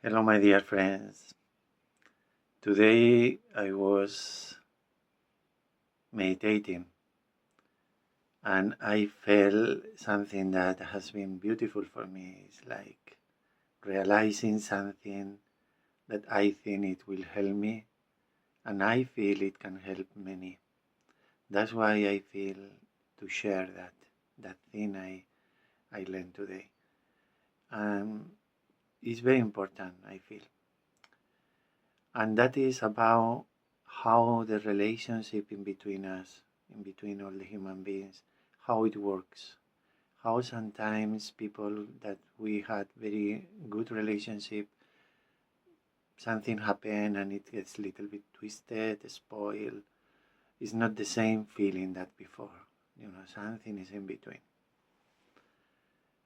Hello, my dear friends. Today I was meditating and I felt something that has been beautiful for me. It's like realizing something that I think it will help me and I feel it can help many. That's why I feel to share that thing I learned today. And it's very important, I feel. And that is about how the relationship in between us, in between all the human beings, how it works. How sometimes people that we had very good relationship, something happen and it gets a little bit twisted, spoiled. It's not the same feeling that before. Something is in between.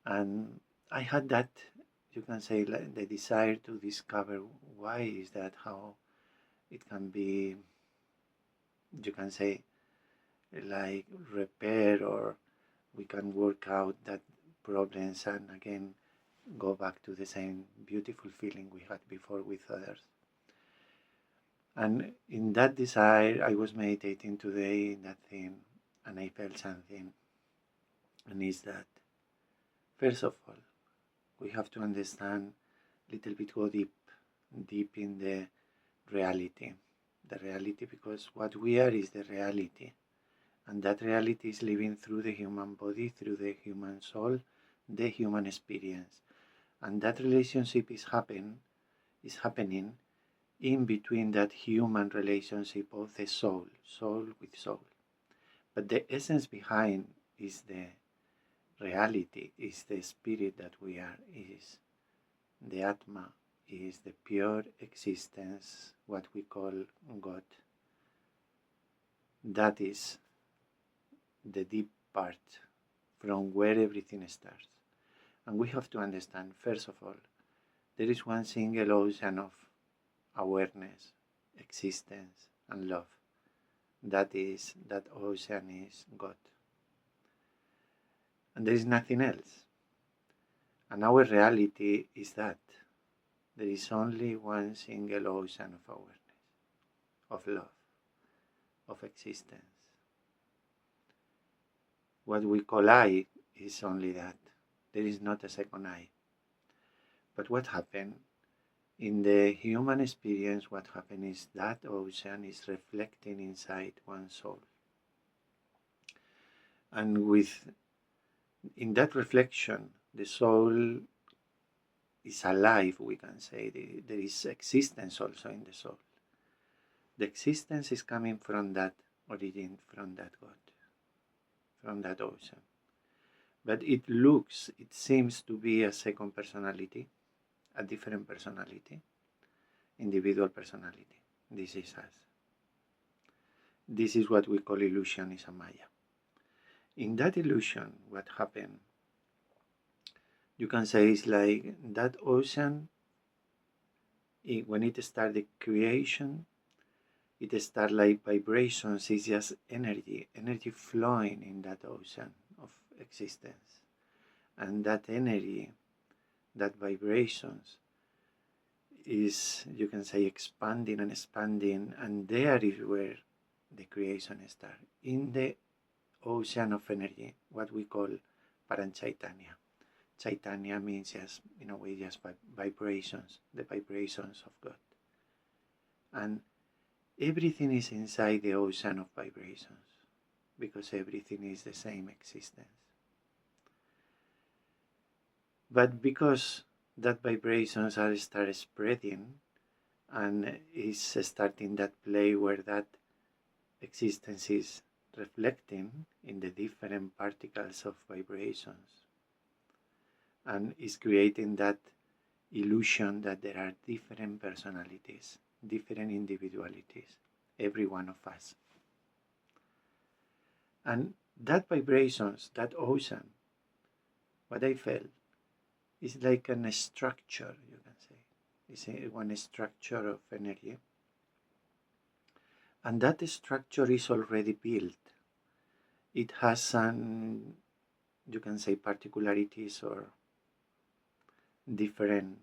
And I had that, you can say, like the desire to discover why is that, how it can be, you can say, like repair, or we can work out that problems and again go back to the same beautiful feeling we had before with others. And in that desire, I was meditating today in that thing, and I felt something, and is that first of all, we have to understand a little bit, go deep in the reality. The reality, because what we are is the reality. And that reality is living through the human body, through the human soul, the human experience. And that relationship is happening in between that human relationship of the soul with soul. But the essence behind is the reality, is the spirit that we are, is the Atma, is the pure existence, what we call God. That is the deep part from where everything starts. And we have to understand, first of all, there is one single ocean of awareness, existence, and love. That ocean is God. And there is nothing else. And our reality is that there is only one single ocean of awareness, of love, of existence. What we call I is only that. There is not a second I. But what happened? In the human experience, what happened is that ocean is reflecting inside one soul. And in that reflection, the soul is alive, we can say. There is existence also in the soul. The existence is coming from that origin, from that God, from that ocean. But it seems to be a second personality, a different personality, individual personality. This is us. This is what we call illusion, is a Maya. In that illusion, what happened, you can say, is like that ocean, when it starts the creation, it starts like vibrations, it's just energy flowing in that ocean of existence. And that energy, that vibrations, is, you can say, expanding, and there is where the creation starts, in the ocean of energy, what we call Paramchaitanya. Chaitanya means just, in a way, just vibrations, the vibrations of God. And everything is inside the ocean of vibrations, because everything is the same existence. But because that vibrations are start spreading, and is starting that play where that existence is reflecting in the different particles of vibrations, and is creating that illusion that there are different personalities, different individualities, every one of us. And that vibrations, that ocean, what I felt, is like a structure, you can say. It's one structure of energy. And that structure is already built. It has some, you can say, particularities or different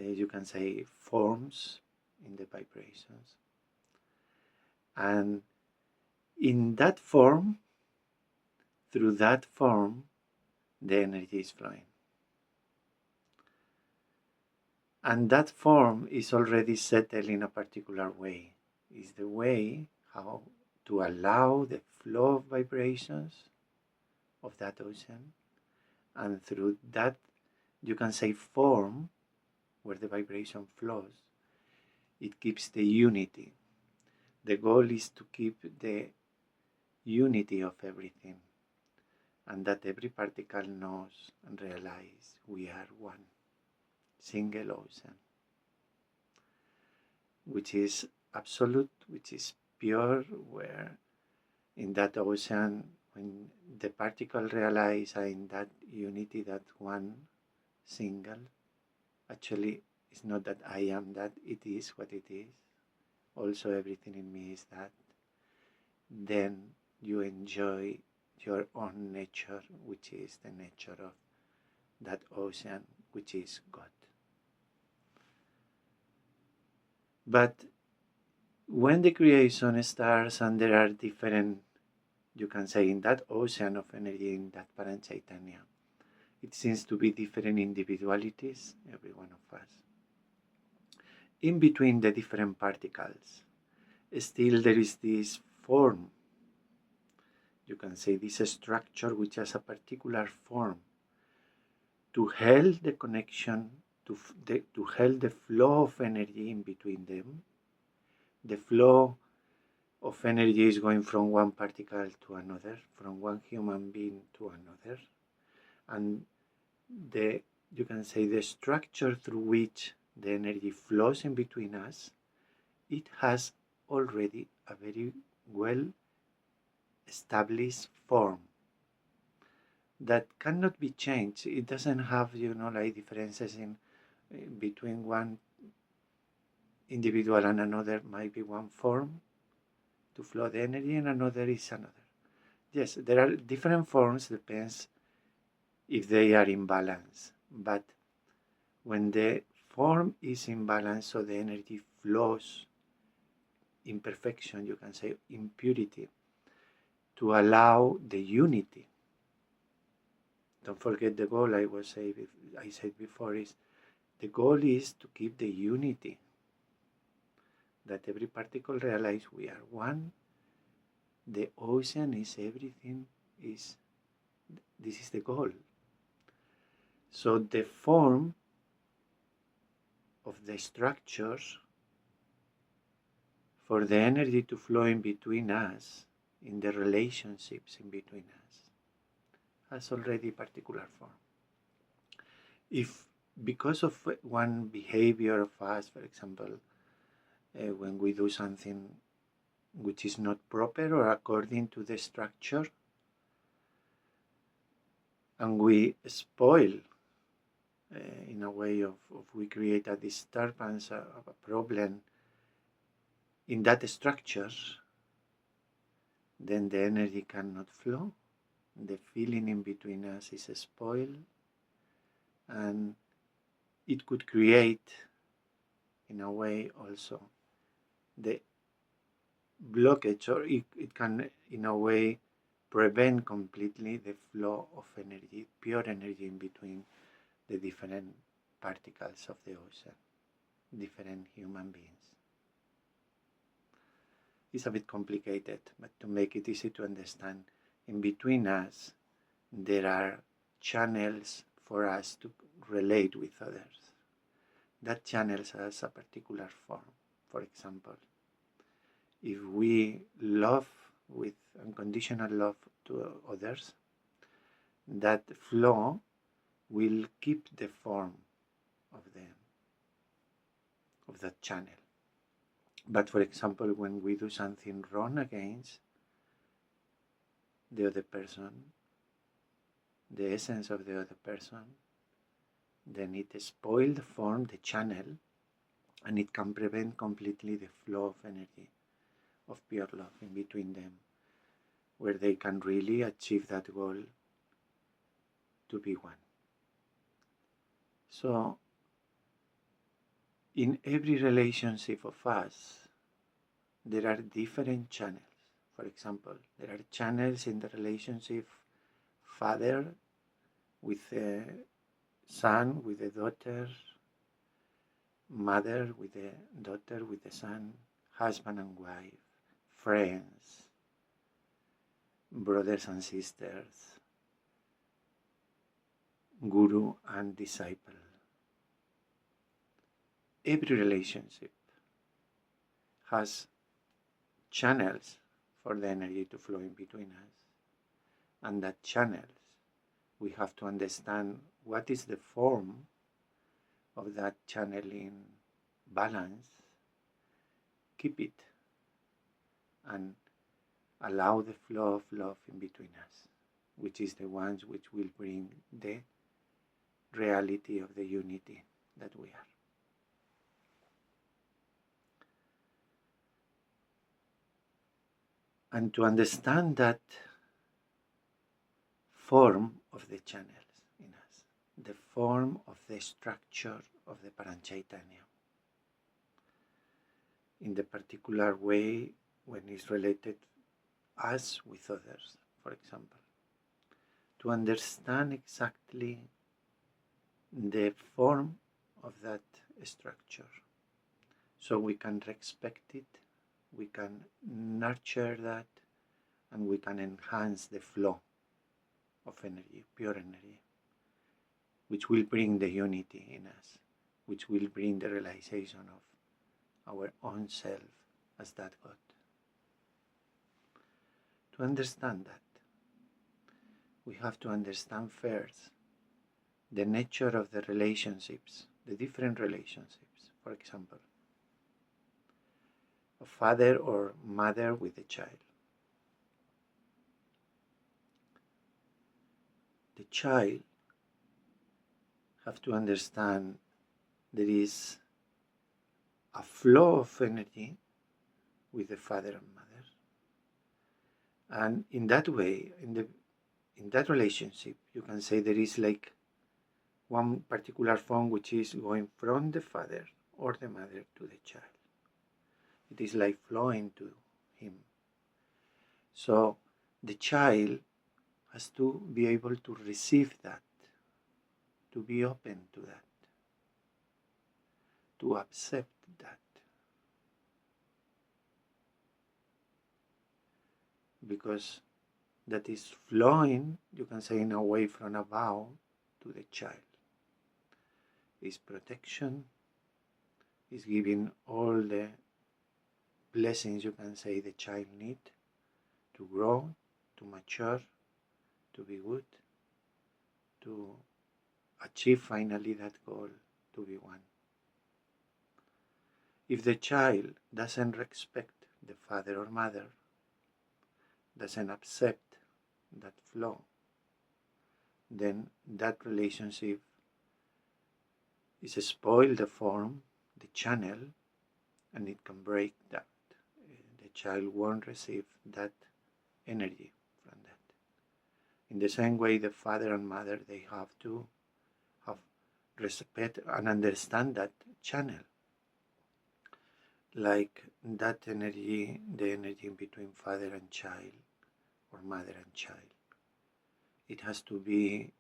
you can say, forms in the vibrations. And in that form, through that form, the energy is flowing. And that form is already settled in a particular way. It's the way how to allow the flow of vibrations of that ocean. And through that, you can say, form, where the vibration flows, it keeps the unity. The goal is to keep the unity of everything, and that every particle knows and realizes we are one single ocean, which is absolute, which is pure, where in that ocean, when the particle realize in that unity, that one single, actually it's not that I am that, it is what it is. Also everything in me is that. Then you enjoy your own nature, which is the nature of that ocean, which is God. But when the creation starts and there are different, you can say, in that ocean of energy, in that Paramchaitanya, it seems to be different individualities, every one of us. In between the different particles, still there is this form, you can say this structure which has a particular form to help the connection, to help the flow of energy in between them. The flow of energy is going from one particle to another, from one human being to another. And you can say the structure through which the energy flows in between us, it has already a very well established form that cannot be changed. It doesn't have, like differences in between one individual and another. Might be one form to flow the energy and another is another. Yes, there are different forms, depends if they are in balance. But when the form is in balance, so the energy flows in perfection, you can say in purity, to allow the unity. Don't forget the goal I said before is, the goal is to keep the unity, that every particle realize we are one, the ocean is everything, this is the goal. So the form of the structures for the energy to flow in between us, in the relationships in between us, has already particular form. If because of one behavior of us, for example, when we do something which is not proper or according to the structure, and we spoil, in a way of we create a disturbance, of a problem in that structure, then the energy cannot flow, the feeling in between us is spoiled, and it could create, in a way also, the blockage, or it can, in a way, prevent completely the flow of energy, pure energy in between the different particles of the ocean, different human beings. It's a bit complicated, but to make it easy to understand, in between us, there are channels for us to relate with others. That channels has a particular form. For example, if we love with unconditional love to others, that flow will keep the form of that channel. But for example, when we do something wrong against the other person, the essence of the other person, then it spoils the form, the channel, and it can prevent completely the flow of energy, of pure love in between them, where they can really achieve that goal to be one. So In every relationship of us, there are different channels. For example, there are channels in the relationship father with a son, with a daughter, mother with a daughter, with a son, husband and wife, friends, brothers and sisters, guru and disciple. Every relationship has channels for the energy to flow in between us. And that channels, we have to understand what is the form of that channeling balance, keep it, and allow the flow of love in between us, which is the ones which will bring the reality of the unity that we are. And to understand that form of the channels in us, the form of the structure of the Paramchaitanya, in the particular way when it's related us with others, for example, to understand exactly the form of that structure, so we can respect it, we can nurture that, and we can enhance the flow of energy, pure energy, which will bring the unity in us, which will bring the realization of our own self as that God. To understand that, we have to understand first the nature of the relationships, the different relationships, for example, a father or mother with a child. The child have to understand there is a flow of energy with the father and mother, and in that way, in that relationship, you can say there is like one particular form which is going from the father or the mother to the child. It is like flowing to him. So the child has to be able to receive that, to be open to that, to accept that. Because that is flowing, you can say, in a way from above to the child. Is protection, is giving all the blessings, you can say, the child needs to grow, to mature, to be good, to achieve finally that goal, to be one. If the child doesn't respect the father or mother, doesn't accept that flow, then that relationship is spoiled the form, the channel, and it can break that. The child won't receive that energy from that. In the same way, the father and mother, they have to have respect and understand that channel. Like that energy, the energy in between father and child, or mother and child, it has to be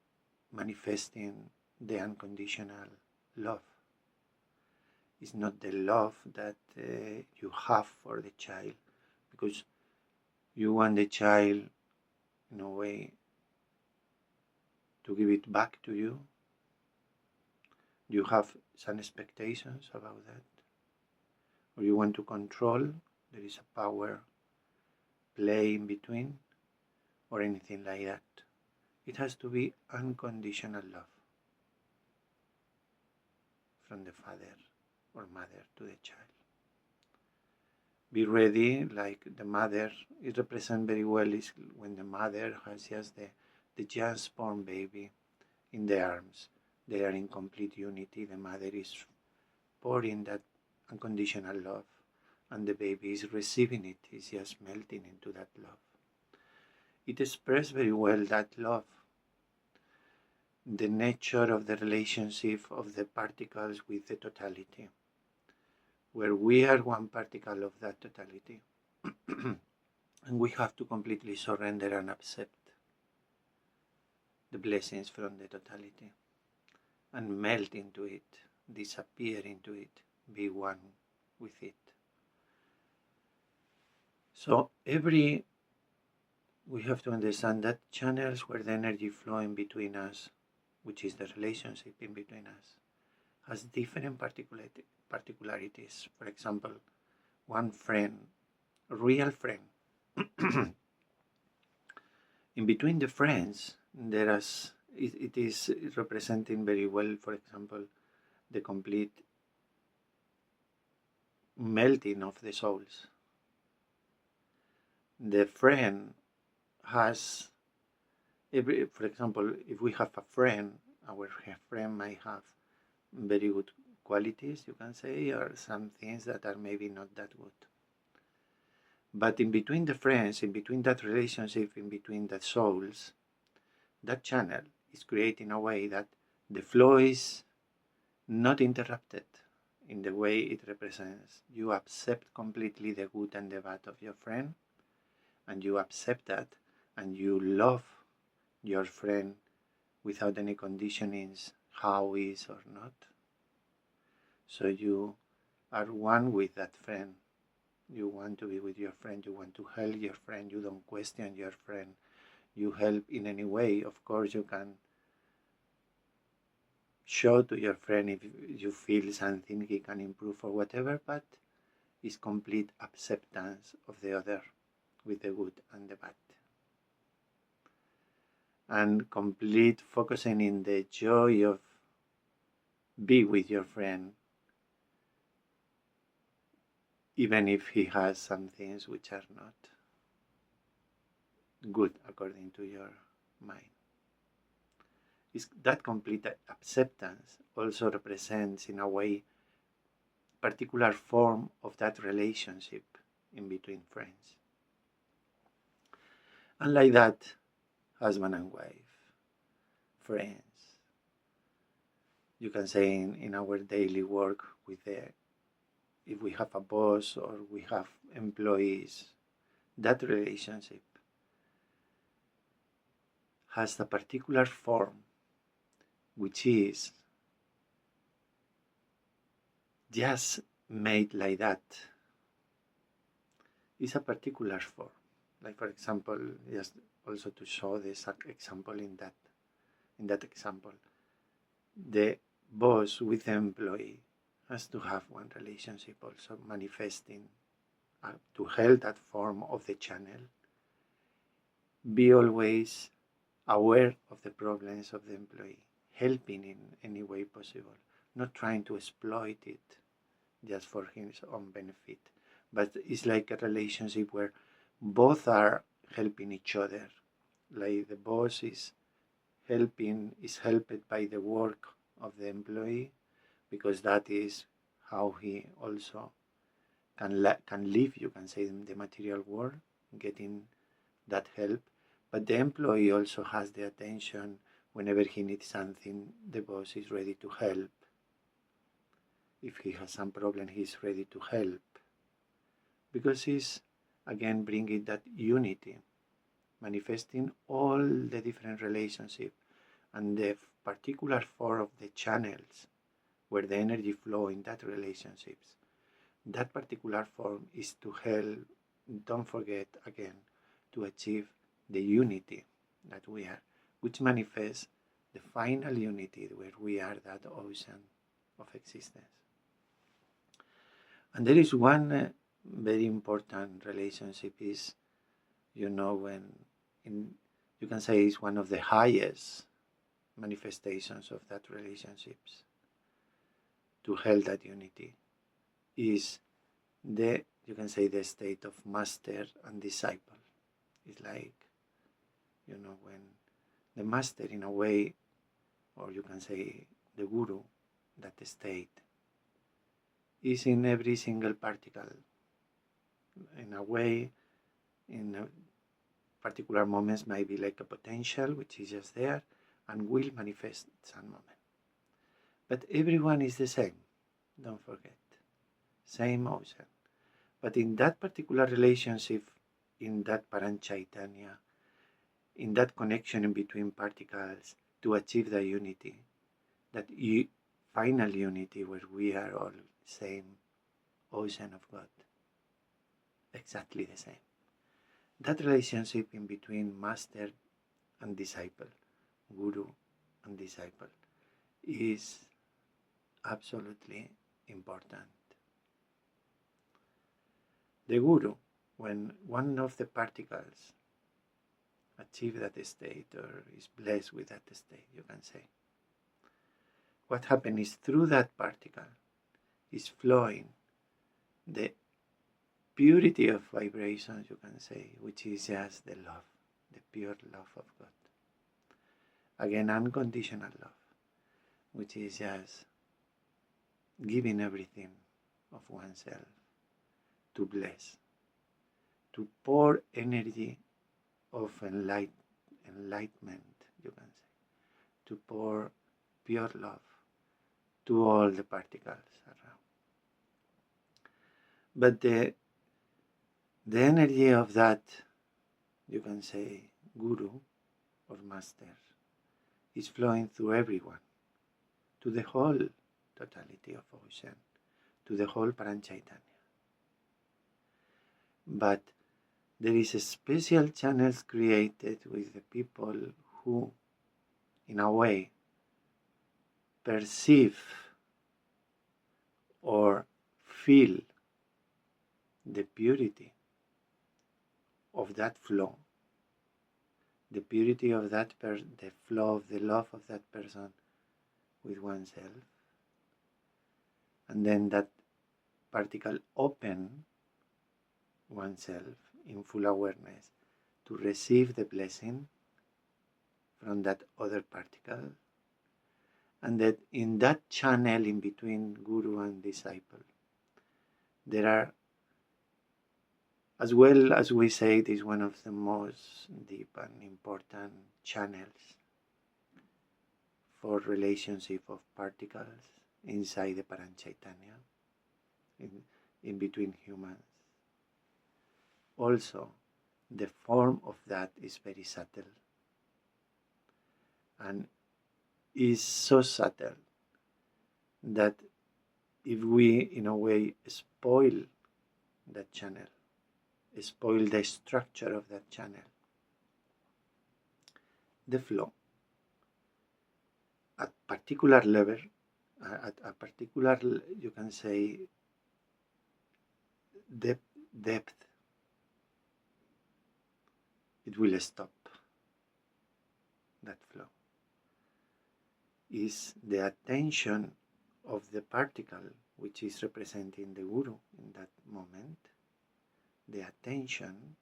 manifesting the unconditional love. It's not the love that you have for the child, because you want the child, in a way, to give it back to you. You have some expectations about that, or you want to control. There is a power play in between, or anything like that. It has to be unconditional love from the father or mother to the child. Be ready, like the mother, it represents very well is when the mother has just the just born baby in the arms. They are in complete unity. The mother is pouring that unconditional love, and the baby is receiving it. It's just melting into that love. It expresses very well that love, the nature of the relationship of the particles with the totality. where we are one particle of that totality. And we have to completely surrender and accept the blessings from the totality and melt into it, disappear into it, be one with it. So we have to understand that channels where the energy flowing between us, which is the relationship in between us, has different particularities. For example, one friend, a real friend. In between the friends, it is representing very well, for example, the complete melting of the souls. The friend has, for example, if we have a friend, our friend might have very good qualities, you can say, or some things that are maybe not that good. But in between the friends, in between that relationship, in between the souls, that channel is created in a way that the flow is not interrupted in the way it represents. You accept completely the good and the bad of your friend, and you accept that, and you love your friend without any conditionings, how is or not. So you are one with that friend. You want to be with your friend, you want to help your friend, you don't question your friend, you help in any way. Of course, you can show to your friend if you feel something he can improve or whatever, but it's complete acceptance of the other with the good and the bad. And complete focusing in the joy of be with your friend, even if he has some things which are not good according to your mind. That complete acceptance also represents, in a way, particular form of that relationship in between friends. And like that, husband and wife, friends, you can say in our daily work if we have a boss or we have employees, that relationship has a particular form, which is just made like that. It's a particular form. Like, for example, just also to show this example in that example, the boss with the employee has to have one relationship also manifesting to help that form of the channel. Be always aware of the problems of the employee, helping in any way possible, not trying to exploit it just for his own benefit, but it's like a relationship where both are helping each other. Like the boss is helped by the work of the employee, because that is how he also can live, you can say, in the material world, getting that help. But the employee also has the attention. Whenever he needs something, the boss is ready to help. If he has some problem, he's ready to help. Because he's, again, bringing that unity, manifesting all the different relationships and the particular form of the channels where the energy flow in that relationships. That particular form is to help, don't forget again, to achieve the unity that we are, which manifests the final unity where we are that ocean of existence. And there is one very important relationship is, when you can say it's one of the highest manifestations of that relationships to help that unity is you can say the state of master and disciple. It's like, when the master, in a way, or you can say the guru, that state is in every single particle. In a way, in particular moments might be like a potential which is just there and will manifest some moment. But everyone is the same, don't forget. same ocean. But in that particular relationship, in that Paramchaitanya, in that connection in between particles to achieve the unity, that final unity where we are all same ocean of God, exactly the same. That relationship in between master and disciple, guru and disciple, is absolutely important. The guru, when one of the particles achieve that state or is blessed with that state, you can say, what happens is through that particle is flowing the purity of vibrations, you can say, which is just the love, the pure love of God. Again, unconditional love, which is just giving everything of oneself to bless, to pour energy of enlightenment, you can say, to pour pure love to all the particles around. But the energy of that, you can say, guru or master is flowing through everyone, to the whole totality of ocean, to the whole Paramchaitanya. But there is a special channels created with the people who, in a way, perceive or feel the purity of that flow, the purity of that the flow of the love of that person with oneself, and then that particle open oneself in full awareness to receive the blessing from that other particle, and that in that channel in between guru and disciple, there are, as well as we say, it is one of the most deep and important channels for relationship of particles inside the Paramchaitanya, in between humans. Also, the form of that is very subtle, and is so subtle that if we, in a way, spoil that channel, spoil the structure of that channel, the flow, at particular level, at a particular, you can say, depth, it will stop. That flow is the attention of the particle which is representing the guru in that moment. The attention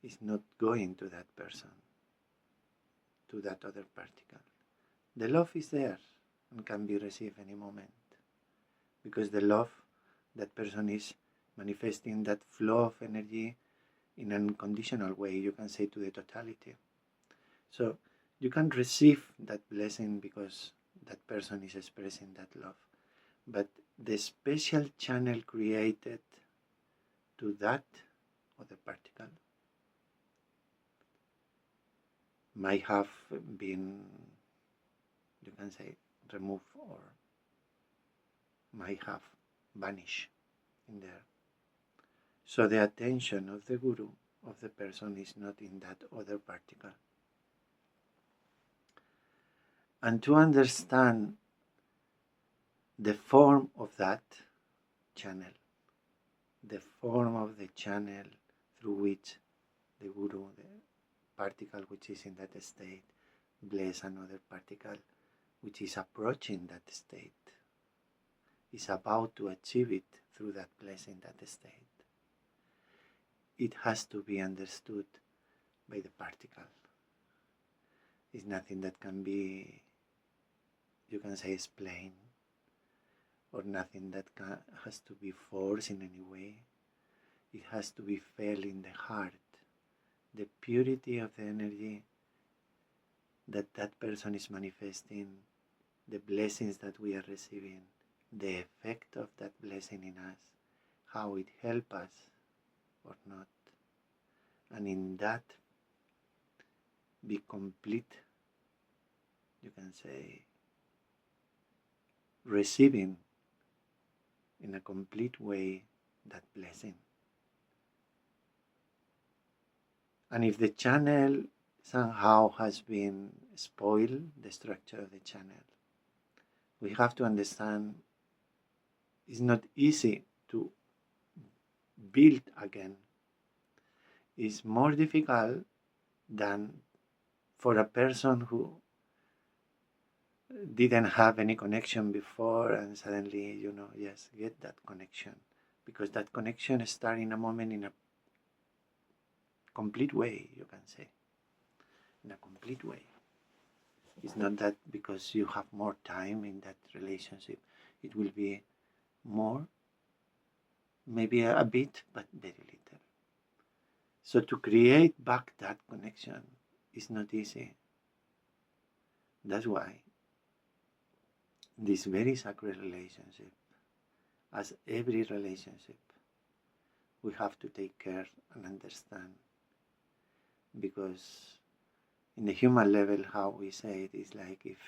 is not going to that person, to that other particle. The love is there and can be received any moment, because the love, that person is manifesting that flow of energy in an unconditional way, you can say, to the totality. So you can receive that blessing because that person is expressing that love. But the special channel created to that other particle might have been, you can say, removed, or might have vanished in there. So the attention of the guru, of the person, is not in that other particle. And to understand the form of that channel, the form of the channel through which the guru, the particle which is in that state, bless another particle which is approaching that state, is about to achieve it through that blessing, that state. It has to be understood by the particle. It's nothing that can be, you can say, explained, or nothing that has to be forced in any way. It has to be felt in the heart, the purity of the energy that that person is manifesting, the blessings that we are receiving the effect of that blessing in us, how it helps us or not. And in that, be complete, you can say, receiving in a complete way that blessing. And if the channel somehow has been spoiled, the structure of the channel, we have to understand it's not easy to build again. It's more difficult than for a person who didn't have any connection before and suddenly, yes, get that connection. Because that connection starts in a moment in a complete way, you can say. In a complete way. It's not that because you have more time in that relationship, it will be more, maybe a bit, but very little. So to create back that connection is not easy. That's why this very sacred relationship, as every relationship, we have to take care and understand. Because in the human level, how we say it is like if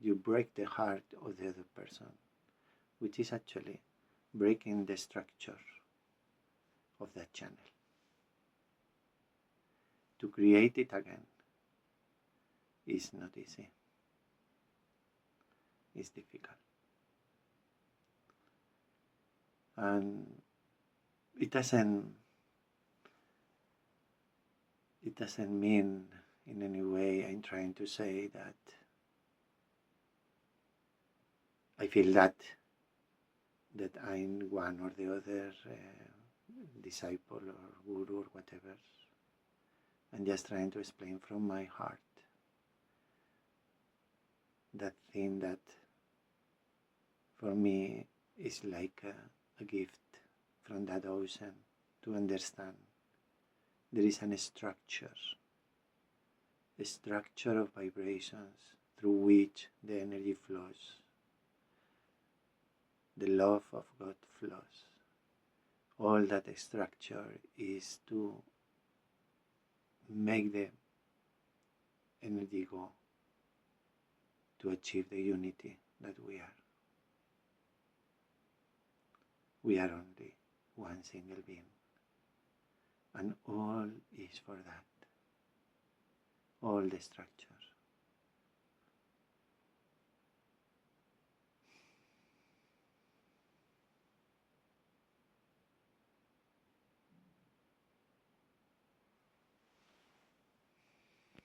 you break the heart of the other person, which is actually breaking the structure of that channel. To create it again is not easy. It's difficult. And it doesn't mean in any way I'm trying to say that I feel that I'm one or the other disciple or guru or whatever. I'm just trying to explain from my heart that thing that for me is like a gift from that ocean to understand. There is a structure of vibrations through which the energy flows. The love of God flows. All that structure is to make the energy go to achieve the unity that we are. We are only one single being. And all is for that. All the structure.